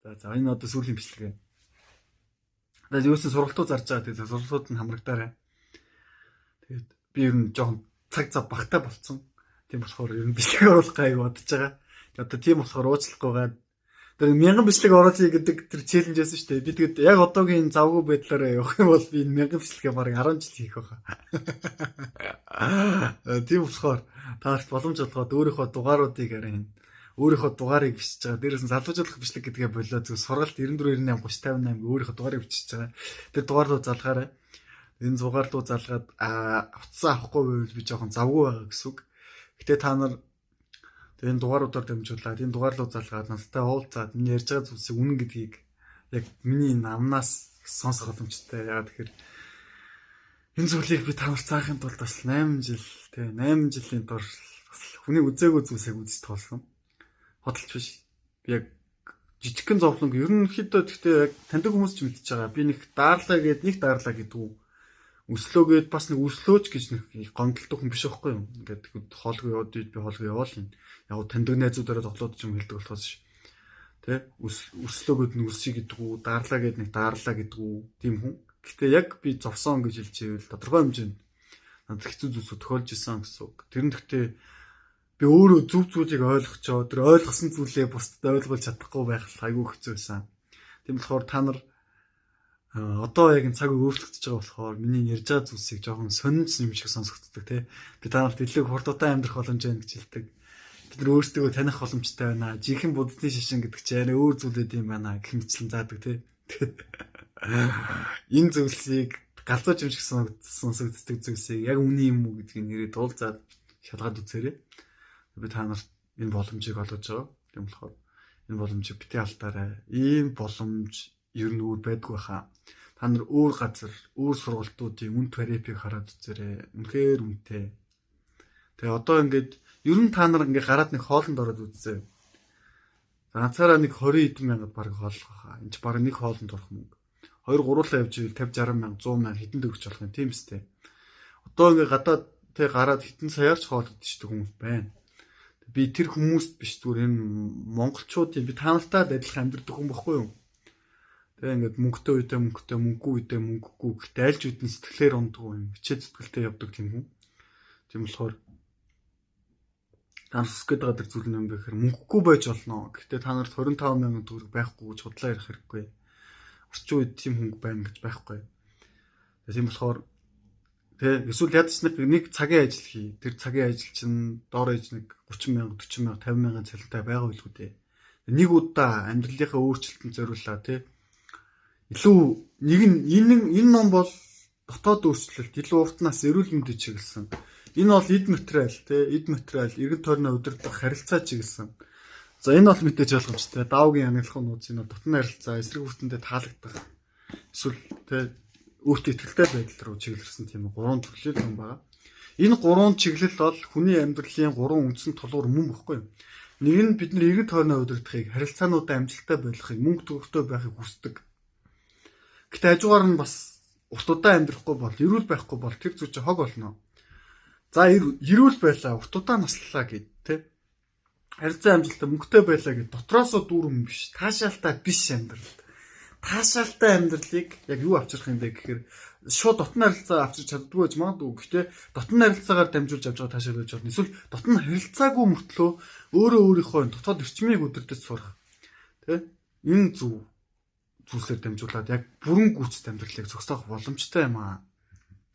За энэ одоо сүүлийн бичлэг. Тэгээд юусэн сургалтууд зарж байгаа. Тэгээд сургалтууд нь хамрагдаарай. Тэгээд би ер нь жоохон цаг зав багтаа болцсон. Тийм болохоор ер нь бичлэг оруулах гайг бодож байгаа. Одоо тийм болохоор уучлахгүйгээд тэр 1000 бичлэг оруулъя гэдэг тэр челленж байсан шүү дээ. Би тэгэд яг одоогийн завгүй байдлаараа явах юм бол би энэ 1000 бичлэгээ бараг 10 жил хийх байхаа. Тийм болохоор таарч боломж олгоод өөрийнхөө дугааруудыг арай өөрийнхөө дугаарыг бичиж байгаа. Дээрээс нь залуужуулах бичлэг гэдгээ болоо зөв сургалт 94 98 30 58 өөрийнхөө дугаарыг бичиж байгаа. Тэр дугаарлуу залгаарай. Энэ дугаарлуу залгаад утсаа авахгүй байвал би жоохон завгүй байгаа гэсэн үг. Гэтэ та нар энэ дугааруудаар дамжуулаад энэ дугаарлуу залгаад надтай уулзаад миний ярьж байгаа зүйлсийг үнэн гэдгийг яг миний намнаас сонсох боломжтой. Яагаад тэгэхээр энэ зүйлийг би та нарт заахын тулд бас 8 жил 8 жилийн турш бас хүний үзээгүй зүйлсийг үзэж тоолсон. Хотолч биш. Би яг жижигхэн зовлонг ерөнхийдөө гэхдээ яг таньдаг хүмүүс ч мэдчихэж байгаа. Би нэг даарлаа гэдэг үү. Өслөөгээд бас нэг өслөөч гэж нэг гомдолтой хүн биш байхгүй юу? Ингээд хоолгүй яваад би хоолгүй яваал юм. Яг таньдаг найзуудаараа тоглоод ч юм хэлдэг болохоос ш. Тэ? Өслөөгээд нэг өсөй гэдэг үү, даарлаа гэдэг нэг даарлаа гэдэг үү, тийм хүн. Гэхдээ яг би зовсон гэж хэлж ивэл тодорхой хэмжээнд надад хэцүү зүйлс тохиолж исэн гэсэн үг. Тэр нь гэхдээ би өөрөө зөв зүйлийг ойлгочоо тэр ойлгосон зүйлээ бусдад ойлгуулж чадахгүй байх айгүй хэцүү байсан. Тийм болохоор та нар одоо яг энэ цаг өөрчлөгдөж байгаа болохоор миний ярьж байгаа зүйлсийг жоохон сонирч юм шиг сонсогддог тий. Би та нарт илүү хурдтай амьдрах боломж байна гэж хэлдэг. Бид нар өөрсдөө таних боломжтой байна. Жинхэнэ буддын шишин гэдэг чинь арай өөр зүйлүүд юм байна гэх мэтлэн заадаг тий. Энэ зүйлсийг галзууч юм шиг сонсогддог зүйлсийг яг үний юм уу гэдгийг нэрээ дуулзаад шалгаад үзээрэй. Би та нарт энэ боломжийг олгож байгаа. Тийм болохоор энэ боломжийг бити алдаарай. Ийм боломж ер нь өөр байдгүй хаа. Та нар өөр газар, өөр сургалтуудын үн тарифыг хараад үзээрэй. Үнэхээр үнэтэй. Тэгээ одоо ингээд ер нь та нар ингээд гараад нэг хоолнд ороод үзье. Ганцаараа нэг 20 хэдэн мянгад баг хооллох хаа. Энд ч баг нэг хоолнд орох мөнгө. 2 гуруулаа явж ивэл 50 60 мянга 100 мянга хэдэн төгрөж болох юм тийм үстэй. Одоо ингээд гадаад тэг гараад хэдэн саяарч хоол идчихдэг хүмүүс байна. Би тэр хүмүүст биш зүгээр энэ монголчуудын би та нартай адилхан амьдардаг хүн баггүй юу? Тэгээ ингээд мөнгөтэй үедээ мөнгөгүй үедээ мөнгөгүй гэхдээ аль ч үдэн сэтгэлээр унддаг юм. Хичээ зүтгэлтэй явдаг тийм хүн. Тийм болохоор та нар сүсгээд байгаа зүйл юм бэхээр мөнгөгүй байж болно. Гэхдээ та нарт 25 мянган төгрөг байхгүй гэж худлаа ярих хэрэггүй. Орчин үед тийм хүн байна гэж байхгүй. Тийм болохоор тэг эсвэл ядч нэг цагийн ажил хий. Тэр цагийн ажил чинь доор ээж нэг 30 мянга 40 мянга 50 мянган цалинтай байгаа билгүй дээ. Нэг удаа амьдралынхаа өөрчлөлтөнд зориуллаа тий. Илүү нэг нь энэ ном бол дотоод өөрчлөлт илүү уртнаас эрүүл мэндэд чиглэсэн. Энэ бол эд материал тий. Эд материал эргэн тойрны удирдах харилцаа чиглэсэн. За энэ бол мэдээж ойлгомжтой. Даавгийн ангилах нууц энэ дотны харилцаа эсрэг хүртэндээ таалагдах. Эсвэл тий өөртөө итгэлтэй байдал руу чиглэрсэн тийм 3 төрлөл юм байна. Энэ 3 чиглэл бол хүний амьдралын 3 үндсэн тулгуур мөн баггүй юу? Нэг нь бидний эргэн тойрны удирдахыг, харилцаануудаа амжилттай болгохыг, мөнгө төгрөгтэй байхыг хүсдэг. Гэтэ хажуугаар нь бас урт удаан амьдрахгүй бол, эрүүл байхгүй бол тэр зүйл чинь хог болно. За эрүүл байлаа, урт удаан наслалаа гэд тэ. Харилцаа амжилттай мөнгөтэй байлаа гэд дотроосоо дүүрэн биш, таашаалтай биш амьдрал. Таашаалтай амьдралыг яг юу авчрах юм бэ гэхээр шууд дотны харилцаа авчирч чаддгүй гэж магадгүй. Гэхдээ дотны харилцаагаар дамжуулж авч байгаа таашаал гэж болно. Эсвэл дотны харилцаагүй мөртлөө өөрөө өөрийнхөө дотоод эрчмийг өдөртөж сурах. Тэ? Энэ зүйлсээр дамжуулаад яг бүрэн гүйцэд амьдралыг зогсоох боломжтой юм аа.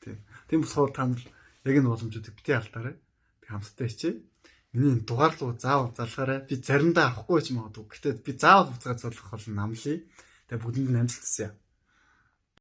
Тийм болохоор та нар яг энэ боломжуудыг бити алдаарай. Тэг хамтдаа хичээ. Миний дугаар руу заавал залгаарай. Би заримдаа авахгүй ч магадгүй. Гэхдээ би заавал буцаад залгах бол намлая. Тэгээ бүгдэнд нь амжилт хүсье.